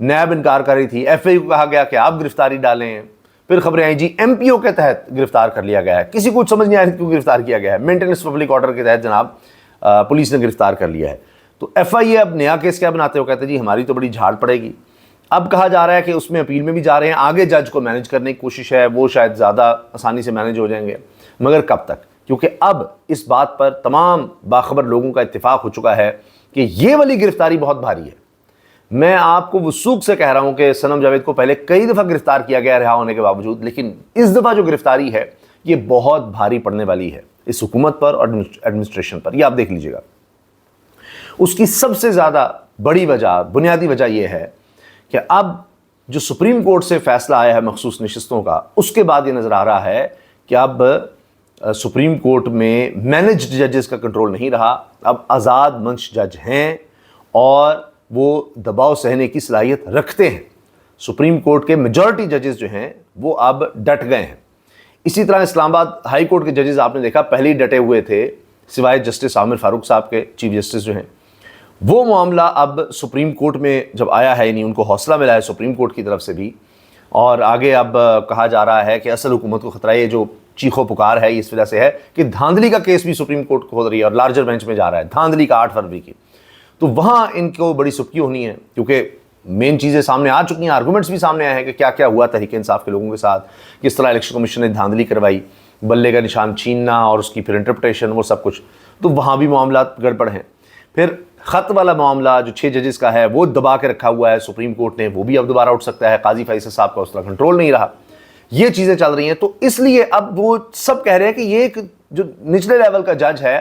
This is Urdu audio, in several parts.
نیب انکار کر رہی تھی، ایف اے کو کہا گیا کہ آپ گرفتاری ڈالیں، پھر خبریں آئیں جی ایم پی او کے تحت گرفتار کر لیا گیا ہے، کسی کو سمجھ نہیں آ رہی کیوں گرفتار کیا گیا ہے، مینٹیننس پبلک آرڈر کے تحت جناب پولیس نے گرفتار کر لیا ہے۔ تو ایف آئی اے اب نیا کیس کیا بناتے ہو، کہتے ہیں جی ہماری تو بڑی جھاڑ پڑے گی۔ اب کہا جا رہا ہے کہ اس میں اپیل میں بھی جا رہے ہیں، آگے جج کو مینیج کرنے کی کوشش ہے، وہ شاید زیادہ آسانی سے مینیج ہو جائیں گے، مگر کب تک؟ کیونکہ اب اس بات پر تمام باخبر لوگوں کا اتفاق ہو چکا ہے کہ یہ والی گرفتاری بہت بھاری ہے۔ میں آپ کو وثوق سے کہہ رہا ہوں کہ صنم جاوید کو پہلے کئی دفعہ گرفتار کیا گیا رہا ہونے کے باوجود، لیکن اس دفعہ جو گرفتاری ہے یہ بہت بھاری پڑنے والی ہے اس حکومت پر اور ایڈمنسٹریشن پر۔ یہ آپ دیکھ لیجئے گا، اس کی سب سے زیادہ بڑی وجہ، بنیادی وجہ یہ ہے کہ اب جو سپریم کورٹ سے فیصلہ آیا ہے مخصوص نشستوں کا، اس کے بعد یہ نظر آ رہا ہے کہ اب سپریم کورٹ میں مینجڈ ججز کا کنٹرول نہیں رہا، اب آزاد منش جج ہیں اور وہ دباؤ سہنے کی صلاحیت رکھتے ہیں۔ سپریم کورٹ کے میجورٹی ججز جو ہیں وہ اب ڈٹ گئے ہیں۔ اسی طرح اسلام آباد ہائی کورٹ کے ججز آپ نے دیکھا پہلے ہی ڈٹے ہوئے تھے، سوائے جسٹس عامر فاروق صاحب کے، چیف جسٹس جو ہیں۔ وہ معاملہ اب سپریم کورٹ میں جب آیا ہے، یعنی ان کو حوصلہ ملا ہے سپریم کورٹ کی طرف سے بھی، اور آگے اب کہا جا رہا ہے کہ اصل حکومت کو خطرہ ہے، جو چیخو پکار ہے اس وجہ سے ہے کہ دھاندلی کا کیس بھی سپریم کورٹ کھول رہی ہے اور لارجر بینچ میں جا رہا ہے، دھاندلی کا 8 فروری کی۔ تو وہاں ان کو بڑی سبکی ہونی ہے، کیونکہ مین چیزیں سامنے آ چکی ہیں، آرگومنٹس بھی سامنے آئے ہیں کہ کیا کیا ہوا تحریک انصاف کے لوگوں کے ساتھ، کس طرح الیکشن کمیشن نے دھاندلی کروائی، بلے کا نشان چھیننا اور اس کی پھر انٹرپریٹیشن، وہ سب کچھ۔ تو وہاں بھی معاملات گڑبڑ ہیں۔ پھر خط والا معاملہ جو 6 ججز کا ہے وہ دبا کے رکھا ہوا ہے سپریم کورٹ نے، وہ بھی اب دوبارہ اٹھ سکتا ہے، قاضی فیصل صاحب کا اس طرح کنٹرول نہیں رہا۔ یہ چیزیں چل رہی ہیں، تو اس لیے اب وہ سب کہہ رہے ہیں کہ یہ ایک جو نچلے لیول کا جج ہے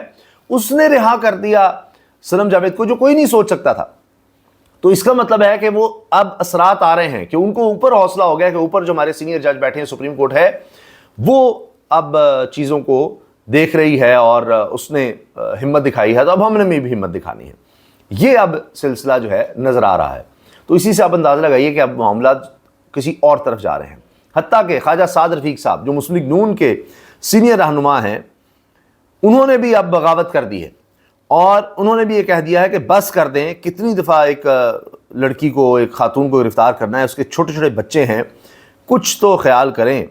اس نے رہا کر دیا صنم جاوید کو، جو کوئی نہیں سوچ سکتا تھا۔ تو اس کا مطلب ہے کہ وہ اب اثرات آ رہے ہیں کہ ان کو اوپر حوصلہ ہو گیا کہ اوپر جو ہمارے سینئر جج بیٹھے ہیں سپریم کورٹ ہے، وہ اب چیزوں کو دیکھ رہی ہے اور اس نے ہمت دکھائی ہے، تو اب ہم نے بھی ہمت دکھانی ہے۔ یہ اب سلسلہ جو ہے نظر آ رہا ہے۔ تو اسی سے آپ اندازہ لگائیے کہ اب معاملات کسی اور طرف جا رہے ہیں۔ حتیٰ کہ خواجہ سعد رفیق صاحب جو مسلم لیگ نون کے سینئر رہنما ہیں، انہوں نے بھی اب بغاوت کر دی ہے اور انہوں نے بھی یہ کہہ دیا ہے کہ بس کر دیں، کتنی دفعہ ایک لڑکی کو، ایک خاتون کو گرفتار کرنا ہے، اس کے چھوٹے چھوٹے بچے ہیں، کچھ تو خیال کریں،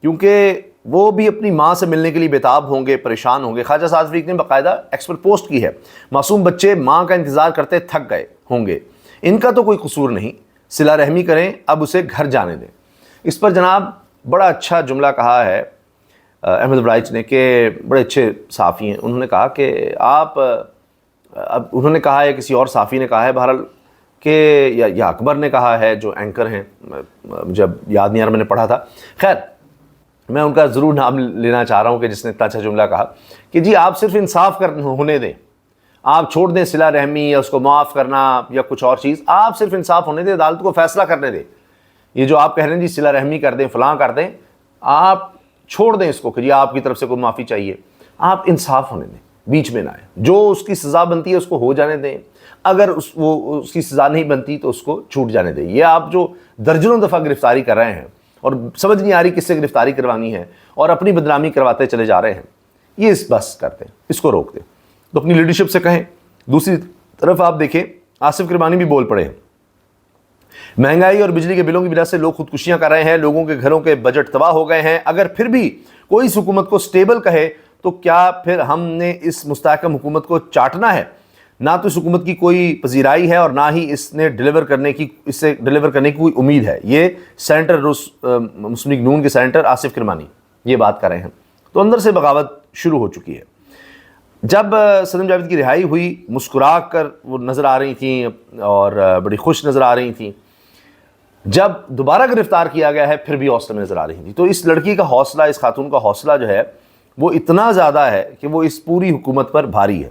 کیونکہ وہ بھی اپنی ماں سے ملنے کے لیے بےتاب ہوں گے، پریشان ہوں گے۔ خواجہ سعد رفیق نے باقاعدہ ایکسپرٹ پوسٹ کی ہے، معصوم بچے ماں کا انتظار کرتے تھک گئے ہوں گے، ان کا تو کوئی قصور نہیں، صلہ رحمی کریں، اب اسے گھر جانے دیں۔ اس پر جناب بڑا اچھا جملہ کہا ہے احمد برائچ نے، کہ بڑے اچھے صحافی ہیں، انہوں نے کہا کہ آپ، اب انہوں نے کہا ہے، کسی اور صحافی نے کہا ہے بہرحال، کہ یا اکبر نے کہا ہے جو اینکر ہیں، جب یاد نہیں آ رہا، میں نے پڑھا تھا، خیر میں ان کا ضرور نام لینا چاہ رہا ہوں کہ جس نے اتنا اچھا جملہ کہا کہ جی آپ صرف انصاف ہونے دیں، آپ چھوڑ دیں صلہ رحمی یا اس کو معاف کرنا یا کچھ اور چیز، آپ صرف انصاف ہونے دیں، عدالت کو فیصلہ کرنے دیں۔ یہ جو آپ کہہ رہے ہیں جی صلہ رحمی کر دیں، فلاں کر دیں، آپ چھوڑ دیں اس کو کہ جی آپ کی طرف سے کوئی معافی چاہیے، آپ انصاف ہونے دیں، بیچ میں نہ آئے، جو اس کی سزا بنتی ہے اس کو ہو جانے دیں، اگر اس کی سزا نہیں بنتی تو اس کو چھوٹ جانے دیں۔ یہ آپ جو درجنوں دفعہ گرفتاری کر رہے ہیں اور سمجھ نہیں آ رہی کس سے گرفتاری کروانی ہے اور اپنی بدنامی کرواتے چلے جا رہے ہیں، یہ اس بس کرتے ہیں، اس کو روک دیں، تو اپنی لیڈرشپ سے کہیں۔ دوسری طرف آپ دیکھیں آصف کرمانی بھی بول پڑے ہیں، مہنگائی اور بجلی کے بلوں کی وجہ سے لوگ خودکشیاں کر رہے ہیں، لوگوں کے گھروں کے بجٹ تباہ ہو گئے ہیں، اگر پھر بھی کوئی اس حکومت کو سٹیبل کہے تو کیا پھر ہم نے اس مستحکم حکومت کو چاٹنا ہے؟ نہ تو اس حکومت کی کوئی پذیرائی ہے اور نہ ہی اس سے ڈیلیور کرنے کی کوئی امید ہے۔ یہ سینٹر مسلم لیگ نون کے سینٹر آصف کرمانی یہ بات کر رہے ہیں۔ تو اندر سے بغاوت شروع ہو چکی ہے۔ جب صنم جاوید کی رہائی ہوئی، مسکرا کر وہ نظر آ رہی تھیں اور بڑی خوش نظر آ رہی تھیں، جب دوبارہ گرفتار کیا گیا ہے پھر بھی حوصلے میں نظر آ رہی تھی۔ تو اس لڑکی کا حوصلہ، اس خاتون کا حوصلہ جو ہے وہ اتنا زیادہ ہے کہ وہ اس پوری حکومت پر بھاری ہے۔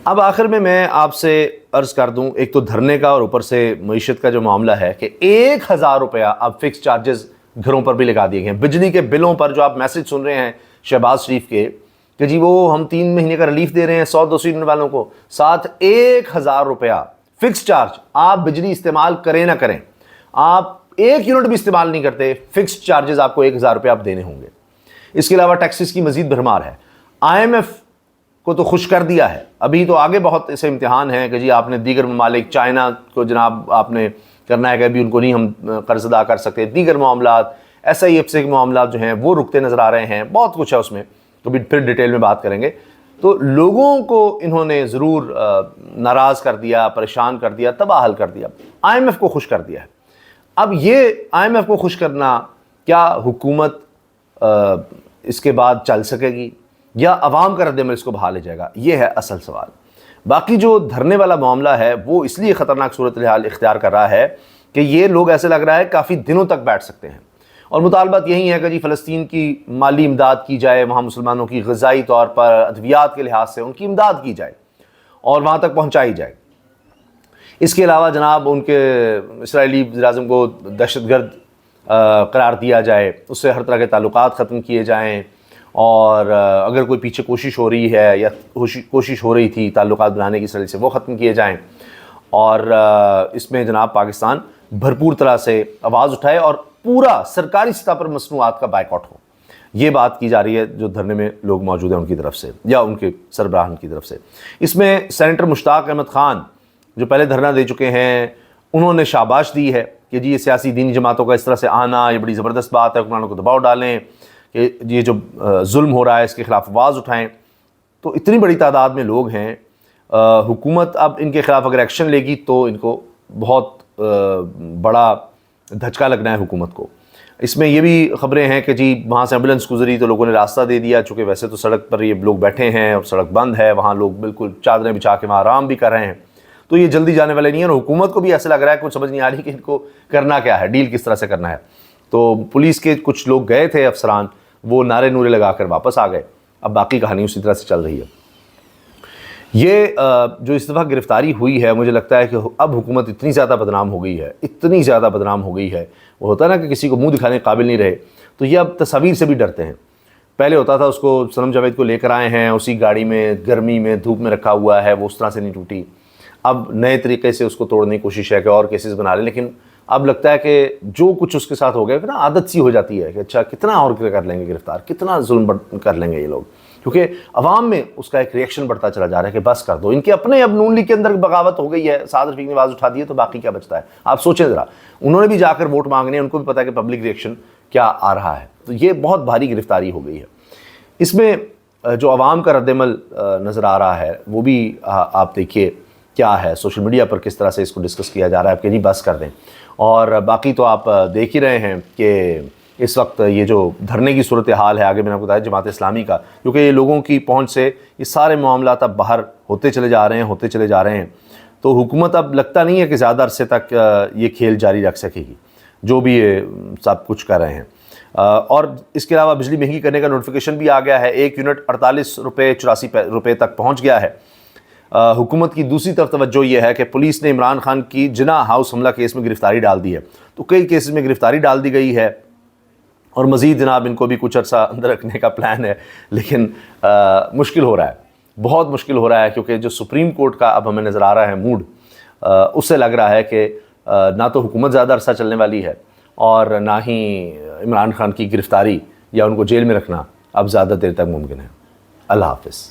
اب آخر میں آپ سے عرض کر دوں، ایک تو دھرنے کا اور اوپر سے معیشت کا جو معاملہ ہے کہ 1000 روپیہ اب فکس چارجز گھروں پر بھی لگا دیے گئے ہیں۔ بجلی کے بلوں پر جو آپ میسج سن رہے ہیں شہباز شریف کے کہ جی وہ ہم 3 مہینے کا ریلیف دے رہے ہیں 100-200 یونٹ والوں کو، ساتھ 1000 روپیہ فکس چارج، آپ بجلی استعمال کریں نہ کریں، آپ 1 یونٹ بھی استعمال نہیں کرتے، فکس چارجز آپ کو 1000 روپیہ آپ دینے ہوں گے۔ اس کے علاوہ ٹیکسز کی مزید بھرمار ہے۔ آئی ایم ایف کو تو خوش کر دیا ہے. ابھی تو آگے بہت ایسے امتحان ہیں کہ جی آپ نے دیگر ممالک، چائنا کو جناب آپ نے کرنا ہے کہ ابھی ان کو نہیں ہم قرض ادا کر سکتے. دیگر معاملات SIF سے معاملات جو ہیں وہ رکتے نظر آ رہے ہیں. بہت کچھ ہے اس میں، کبھی پھر ڈیٹیل میں بات کریں گے. تو لوگوں کو انہوں نے ضرور ناراض کر دیا، پریشان کر دیا، تباہ حال کر دیا. IMF کو خوش کر دیا ہے. اب یہ IMF کو خوش کرنا، کیا حکومت اس کے بعد چل سکے گی یا عوام کا رد عمل اس کو بہا لے جائے گا؟ یہ ہے اصل سوال. باقی جو دھرنے والا معاملہ ہے وہ اس لیے خطرناک صورتحال اختیار کر رہا ہے کہ یہ لوگ ایسے لگ رہا ہے کافی دنوں تک بیٹھ سکتے ہیں. اور مطالبات یہی ہے کہ جی فلسطین کی مالی امداد کی جائے، وہاں مسلمانوں کی غذائی طور پر، ادویات کے لحاظ سے ان کی امداد کی جائے اور وہاں تک پہنچائی جائے. اس کے علاوہ جناب ان کے اسرائیلی وزیر اعظم کو دہشت گرد قرار دیا جائے، اس سے ہر طرح کے تعلقات ختم کیے جائیں، اور اگر کوئی پیچھے کوشش ہو رہی ہے یا کوشش ہو رہی تھی تعلقات بنانے کی اسرائیل سے، وہ ختم کیے جائیں. اور اس میں جناب پاکستان بھرپور طرح سے آواز اٹھائے اور پورا سرکاری سطح پر مصنوعات کا بائیکاٹ ہو. یہ بات کی جا رہی ہے جو دھرنے میں لوگ موجود ہیں ان کی طرف سے یا ان کے سربراہان کی طرف سے. اس میں سینیٹر مشتاق احمد خان جو پہلے دھرنا دے چکے ہیں، انہوں نے شاباش دی ہے کہ جی یہ سیاسی دینی جماعتوں کا اس طرح سے آنا یہ بڑی زبردست بات ہے، حکمرانوں کو دباؤ ڈالیں کہ یہ جو ظلم ہو رہا ہے اس کے خلاف آواز اٹھائیں. تو اتنی بڑی تعداد میں لوگ ہیں، حکومت اب ان کے خلاف اگر ایکشن لے گی تو ان کو بہت بڑا دھچکا لگنا ہے حکومت کو. اس میں یہ بھی خبریں ہیں کہ جی وہاں سے ایمبولینس گزری تو لوگوں نے راستہ دے دیا، چونکہ ویسے تو سڑک پر یہ لوگ بیٹھے ہیں اور سڑک بند ہے، وہاں لوگ بالکل چادریں بچھا کے وہاں آرام بھی کر رہے ہیں. تو یہ جلدی جانے والے نہیں ہیں، اور حکومت کو بھی ایسا لگ رہا ہے، کچھ سمجھ نہیں آ رہی کہ ان کو کرنا کیا ہے، ڈیل کس طرح سے کرنا ہے. تو پولیس کے کچھ لوگ گئے تھے افسران، وہ نعرے نورے لگا کر واپس آ گئے. اب باقی کہانی اسی طرح سے چل رہی ہے. یہ جو اس دفعہ گرفتاری ہوئی ہے، مجھے لگتا ہے کہ اب حکومت اتنی زیادہ بدنام ہو گئی ہے، اتنی زیادہ بدنام ہو گئی ہے. وہ ہوتا ہے نا کہ کسی کو منہ دکھانے کے قابل نہیں رہے، تو یہ اب تصاویر سے بھی ڈرتے ہیں. پہلے ہوتا تھا اس کو صنم جاوید کو لے کر آئے ہیں، اسی گاڑی میں گرمی میں دھوپ میں رکھا ہوا ہے، وہ اس طرح سے نہیں ٹوٹی. اب نئے طریقے سے اس کو توڑنے کی کوشش ہے کہ اور کیسز بنا لیں، لیکن اب لگتا ہے کہ جو کچھ اس کے ساتھ ہو گیا کہ نا عادت سی ہو جاتی ہے کہ اچھا کتنا اور کر لیں گے گرفتار، کتنا ظلم کر لیں گے یہ لوگ. کیونکہ عوام میں اس کا ایک ریئیکشن بڑھتا چلا جا رہا ہے کہ بس کر دو. ان کے اپنے اب نون لیگ کے اندر بغاوت ہو گئی ہے، سعد رفیق نے آواز اٹھا دی ہے، تو باقی کیا بچتا ہے؟ آپ سوچیں ذرا، انہوں نے بھی جا کر ووٹ مانگنے، ان کو بھی پتا ہے کہ پبلک ریئیکشن کیا آ رہا ہے. تو یہ بہت بھاری گرفتاری ہو گئی ہے. اس میں جو عوام کا رد عمل نظر آ رہا ہے وہ بھی آپ دیکھیے کیا ہے. سوشل میڈیا پر کس طرح سے اس کو ڈسکس کیا جا رہا ہے کہ نہیں بس کر دیں. اور باقی تو آپ دیکھ ہی رہے ہیں کہ اس وقت یہ جو دھرنے کی صورتحال ہے، آگے میں نے آپ کو بتایا جماعت اسلامی کا، کیونکہ یہ لوگوں کی پہنچ سے یہ سارے معاملات اب باہر ہوتے چلے جا رہے ہیں. تو حکومت اب لگتا نہیں ہے کہ زیادہ عرصے تک یہ کھیل جاری رکھ سکے گی جو بھی یہ سب کچھ کر رہے ہیں. اور اس کے علاوہ بجلی مہنگی کرنے کا نوٹیفیکیشن بھی آ گیا ہے. 1 یونٹ 48 روپے 84 روپے تک پہنچ گیا ہے. حکومت کی دوسری طرف توجہ یہ ہے کہ پولیس نے عمران خان کی جناح ہاؤس حملہ کیس میں گرفتاری ڈال دی ہے. تو کئی کیسز میں گرفتاری ڈال دی گئی ہے، اور مزید جناب ان کو بھی کچھ عرصہ اندر رکھنے کا پلان ہے. لیکن مشکل ہو رہا ہے، بہت مشکل ہو رہا ہے، کیونکہ جو سپریم کورٹ کا اب ہمیں نظر آ رہا ہے موڈ، اس سے لگ رہا ہے کہ نہ تو حکومت زیادہ عرصہ چلنے والی ہے، اور نہ ہی عمران خان کی گرفتاری یا ان کو جیل میں رکھنا اب زیادہ دیر تک ممکن ہے. اللہ حافظ.